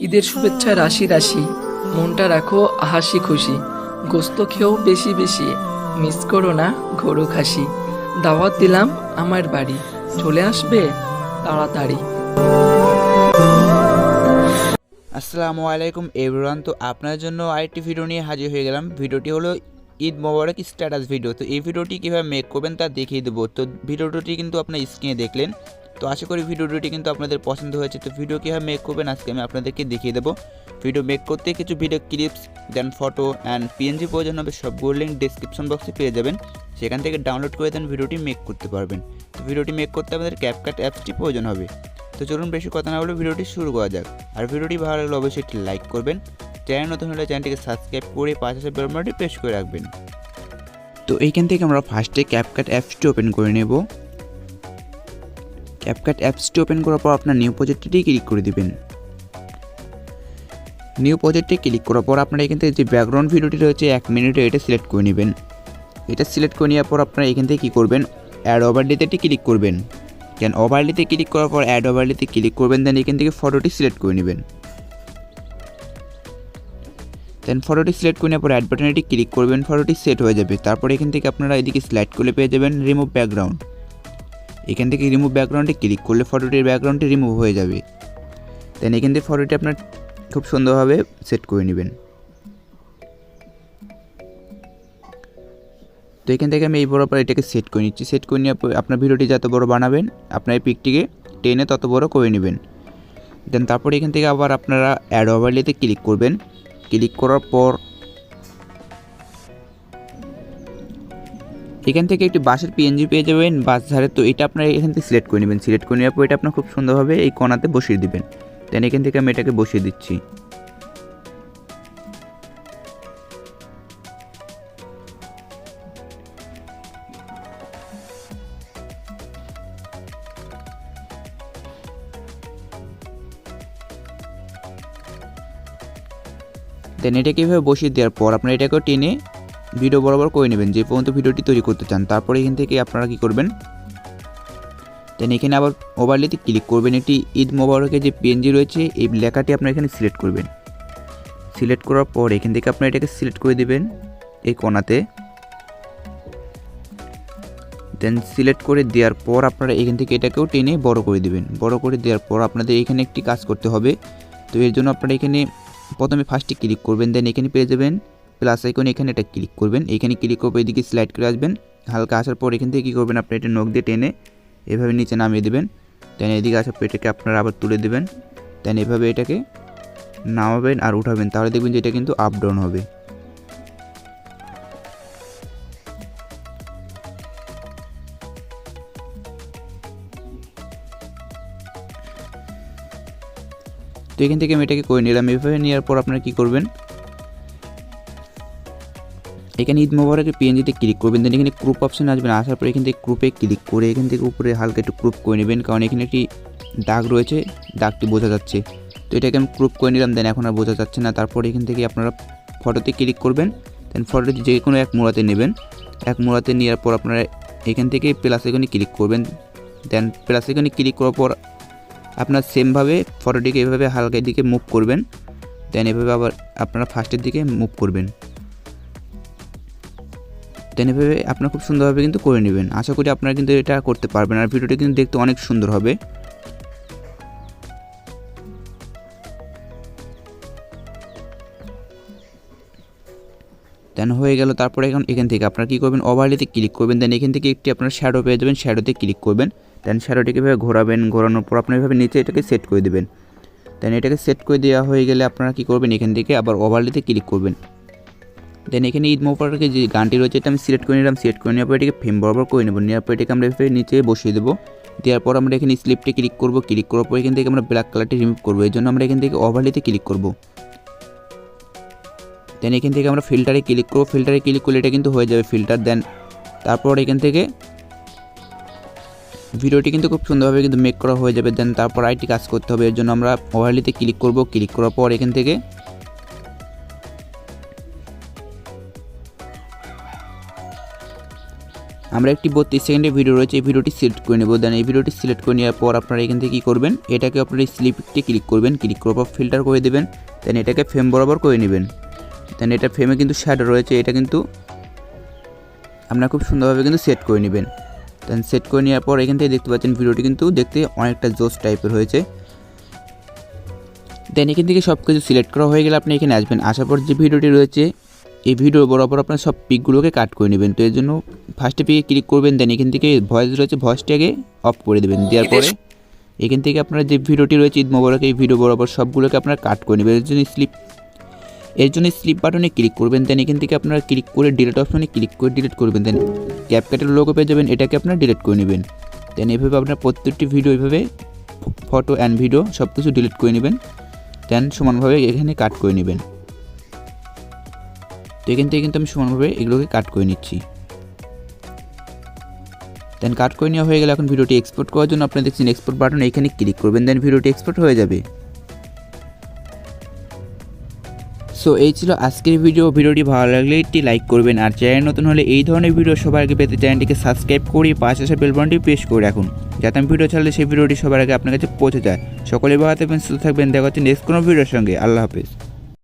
ঈদের শুভেচ্ছা রাশি রাশি, মনটা রাখো হাসি খুশি, গোস্ত খেয়েও বেশি বেশি, মিস করো না গরু খাসি। দাওয়াত দিলাম আমার বাড়ি, চলে আসবে তাড়াতাড়ি। আসসালামু আলাইকুম এভরিওয়ান। তো আপনার জন্য আরেকটি ভিডিও নিয়ে হাজির হয়ে গেলাম। ভিডিওটি হলো ঈদ মোবারক স্ট্যাটাস ভিডিও। তো এই ভিডিওটি কীভাবে মেক করবেন তা দেখিয়ে দেবো। তো ভিডিওটি কিন্তু আপনার স্ক্রিনে দেখলেন। তো আশা করি ভিডিওটি কিন্তু আপনাদের পছন্দ হয়েছে। তো ভিডিও কীভাবে মেক করবেন আজকে আমি আপনাদেরকে দেখিয়ে দেবো। ভিডিও মেক করতে কিছু video clips, then photo and PNG প্রয়োজন হবে। সবগুলো লিঙ্ক ডিসক্রিপশন বক্সে পেয়ে যাবেন, সেখান থেকে ডাউনলোড করে দেন ভিডিওটি মেক করতে পারবেন। তো ভিডিওটি মেক করতে আমাদের ক্যাপকাট অ্যাপসটি প্রয়োজন হবে। তো চলুন বেশি কথা না বলে ভিডিওটি শুরু করা যাক। আর ভিডিওটি ভালো লাগলে অবশ্যই একটি লাইক করবেন, চ্যানেল নতুন হলে চ্যানেলটিকে সাবস্ক্রাইব করে পাশে বেল বাটনটি প্রেস করে রাখবেন। তো এইখান থেকে আমরা ফার্স্টে ক্যাপকাট অ্যাপসটি ওপেন করে নেব। ক্যাপকাট অ্যাপসটি ওপেন করার পর আপনার নিউ প্রজেক্টটি ক্লিক করে দিবেন। নিউ প্রজেক্টে ক্লিক করার পর আপনারা এখান থেকে যে ব্যাকগ্রাউন্ড ভিডিওটি রয়েছে 1 মিনিটে এটা সিলেক্ট করে নেবেন। এটা সিলেক্ট করে নেওয়ার পর আপনারা এখান থেকে কী করবেন, অ্যাড ওভারলেতে ক্লিক করবেন। দেন ওভারলেতে ক্লিক করার পর অ্যাড ওভারলেতে ক্লিক করবেন। দেন এখান থেকে ফটোটি সিলেক্ট করে নেবেন। দেন ফটোটি সিলেক্ট করে নেওয়ার পর অ্যাড বাটনেটি ক্লিক করবেন, ফটোটি সেট হয়ে যাবে। তারপর এখান থেকে আপনারা এদিকে স্লাইড করলে পেয়ে যাবেন রিমুভ ব্যাকগ্রাউন্ড। এখান থেকে রিমুভ ব্যাকগ্রাউন্ডে ক্লিক করলে ফটোটির ব্যাকগ্রাউন্ডটি রিমুভ হয়ে যাবে। দেন এখান থেকে ফটোটি আপনার খুব সুন্দরভাবে সেট করে নেবেন। তো এখান থেকে আমি এই বরাবর এটাকে সেট করে নিচ্ছি। সেট করে নিয়ে আপনার ভিডিওটি যত বড় বানাবেন আপনার এই পিকটিকে টেনে তত বড় করে নেবেন। দেন তারপরে এখান থেকে আবার আপনারা অ্যাড ওভারলেতে ক্লিক করবেন। ক্লিক করার পর এখান থেকে একটি বাঁশের পিএনজি পেয়ে যাবেন বাস ধারে। তো এটা আপনারা এখান থেকে সিলেক্ট করে নেবেন। সিলেক্ট করে নেওয়ার পর এটা আপনার খুব সুন্দরভাবে এই কোণাতে বসিয়ে দিবেন। দেন এখান থেকে আমি এটাকে বসিয়ে দিচ্ছি। দেন এটাকে এভাবে বসিয়ে দেওয়ার পর আপনারা এটাকেও টেনে ভিডিও বরাবর করে নেবেন যে পর্যন্ত ভিডিওটি তৈরি করতে চান। তারপরে এখান থেকে আপনারা কী করবেন, দেন এখানে আবার ওভারলেতে ক্লিক করবেন। এটি ঈদ মোবারকের যে পিএনজি রয়েছে এই লেখাটি আপনারা এখানে সিলেক্ট করবেন। সিলেক্ট করার পর এখান থেকে আপনারা এটাকে সিলেক্ট করে দেবেন এই কোণাতে। দেন সিলেক্ট করে দেওয়ার পর আপনারা এখান থেকে এটাকেও টেনে বড় করে দেবেন। বড় করে দেওয়ার পর আপনাদের এখানে একটি কাজ করতে হবে। তো এর জন্য আপনারা এখানে প্রথমে ফার্স্টে ক্লিক করবেন। দেন এখানে পেয়ে যাবেন প্লাস আইকন, এখানে এটা ক্লিক করবেন। এখানে ক্লিক করবে এদিকে স্লাইড করে আসবেন। হালকা আসার পর এখান থেকে কী করবেন, আপনি এটা নখ দিয়ে টেনে এভাবে নিচে নামিয়ে দেবেন। দেন এদিকে আসার পর এটাকে আপনারা আবার তুলে দেবেন। দেন এভাবে এটাকে নামাবেন আর উঠাবেন, তাহলে দেখবেন যে এটা কিন্তু আপ ডাউন হবে। তো এখান থেকে আমি এটাকে করে নিলাম। এভাবে নেওয়ার পর আপনারা কী করবেন, এখানে ঈদ মোবারকের পিএনজিতে ক্লিক করবেন। দেন এখানে গ্রুপ অপশন আসবেন। আসার পর এখান থেকে গ্রুপে ক্লিক করে এখান থেকে উপরে হালকা একটু গ্রুপ করে নেবেন, কারণ এখানে একটি দাগ রয়েছে, দাগটি বোঝা যাচ্ছে। তো এটাকে আমি গ্রুপ করে নিলাম। দেন এখন আর বোঝা যাচ্ছে না। তারপর এখান থেকে আপনারা ফটোতে ক্লিক করবেন। দেন ফটোটি যে কোনো এক মোড়াতে নেবেন। এক মোড়াতে নেওয়ার পর আপনারা এখান থেকে প্লাস আইকনে ক্লিক করবেন। দেন প্লাস আইকনে ক্লিক করার পর আপনার সেমভাবে ফটোটিকে এভাবে হালকা দিকে মুভ করবেন। দেন এভাবে আবার আপনারা ফার্স্টের দিকে মুভ করবেন। দেন এভাবে আপনারা খুব সুন্দরভাবে কিন্তু করে নেবেন। আশা করি আপনারা কিন্তু এটা করতে পারবেন। আর ভিডিওটি কিন্তু দেখতে অনেক সুন্দর হবে। দেন হয়ে গেল। তারপরে এখান থেকে আপনারা কী করবেন, ওভারলেতে ক্লিক করবেন। দেন এখান থেকে একটি আপনারা শ্যাডো পেয়ে যাবেন, শ্যাডোতে ক্লিক করবেন। দেন শ্যাডোটিকে এভাবে ঘোরাবেন, ঘোরানোর পর আপনারা এভাবে নিচে এটাকে সেট করে দেবেন। দেন এটাকে সেট করে দেওয়া হয়ে গেলে আপনারা কী করবেন, এখান থেকে আবার ওভারলেতে ক্লিক করবেন। দেন এখানে ঈদ মোবারকের যে গানটি রয়েছে এটা আমি সিলেক্ট করে নিলাম। সিলেক্ট করে নেওয়ার পর এটাকে ফ্রেম বরাবর করে নেব। নেওয়ার পর এটাকে আমরা এভাবে নিচে বসিয়ে দেবো। দেওয়ার পর আমরা এখানে স্লিপটে ক্লিক করব। ক্লিক করার পর এখান থেকে আমরা ব্ল্যাক কালারটি রিমুভ করবো। এই জন্য আমরা এখান থেকে ওভারলেতে ক্লিক করব। দেন এখান থেকে আমরা ফিল্টারে ক্লিক করবো। ফিল্টারে ক্লিক করলে এটা কিন্তু হয়ে যাবে ফিল্টার। দেন তারপর এখান থেকে ভিডিওটি কিন্তু খুব সুন্দরভাবে কিন্তু মেক করা হয়ে যাবে। দেন তারপর আরেকটি কাজ করতে হবে। এর জন্য আমরা ওভারলেতে ক্লিক করব। ক্লিক করার পর এখান থেকে আমরা একটি 32 সেকেন্ডের ভিডিও রয়েছে, এই ভিডিওটি সিলেক্ট করে নেব। দেন এই ভিডিওটি সিলেক্ট করে নেওয়ার পর আপনারা এখান থেকে কী করবেন, এটাকে আপনারা এই স্লিপটি ক্লিক করবেন, ক্লিক করার পর ফিল্টার করে দেবেন। দেন এটাকে ফ্রেম বরাবর করে নেবেন। দেন এটা ফ্রেমে কিন্তু শ্যাডো রয়েছে, এটা কিন্তু আপনারা খুব সুন্দরভাবে কিন্তু সেট করে নেবেন। দেন সেট করে নেওয়ার পর এখান থেকে দেখতে পাচ্ছেন ভিডিওটি কিন্তু দেখতে অনেকটা জোস টাইপের হয়েছে। দেন এখান থেকে সব কিছু সিলেক্ট করা হয়ে গেলে আপনি এখানে আসবেন, আসার পর যে ভিডিওটি রয়েছে এই ভিডিও বরাবর আপনার সব পিকগুলোকে কাট করে নেবেন। তো এর জন্য ফার্স্টে পিকে ক্লিক করবেন, দেন এখান থেকে ভয়েস রয়েছে ভয়েসটাকে অফ করে দেবেন। দেওয়ার পরে এখান থেকে আপনার যে ভিডিওটি রয়েছে ঈদ মোবারক, এই ভিডিও বরাবর সবগুলোকে আপনারা কাট করে নেবেন। এর জন্য স্লিপ বাটনে ক্লিক করবেন। দেন এখান থেকে আপনারা ক্লিক করে ডিলিট অপশনে ক্লিক করে ডিলিট করবেন। দেন ক্যাপকাটের লোগো পেয়ে যাবেন, এটাকে আপনারা ডিলিট করে নেবেন। দেন এভাবে আপনার প্রত্যেকটি ভিডিও এভাবে ফটো অ্যান্ড ভিডিও সব কিছু ডিলিট করে নেবেন। দেন সমানভাবে এখানে কাট করে নেবেন। তো এখান থেকে কিন্তু আমি সমানভাবে এগুলোকে কাট করে নিচ্ছি। দেন কাট করে নেওয়া হয়ে গেলে এখন ভিডিওটি এক্সপোর্ট করার জন্য আপনারা দেখছেন এক্সপোর্ট বাটনে এখানে ক্লিক করবেন। দেন ভিডিওটি এক্সপোর্ট হয়ে যাবে। সো এই ছিল আজকের ভিডিওটি ভালো লাগলে একটি লাইক করবেন, আর চ্যানেল নতুন হলে এই ধরনের ভিডিও সবার আগে পেতে চ্যানেলটিকে সাবস্ক্রাইব করে পাশে আসা বেল বাটনটি প্রেস করে রাখুন, যাতে আমি ভিডিও ছাড়লে সেই ভিডিওটি সবার আগে আপনার কাছে পৌঁছে যায়। সকলে ভালো থাকবেন, সুস্থ থাকবেন, দেখা হচ্ছে নেক্সট কোনো ভিডিওর সঙ্গে। আল্লাহ হাফেজ।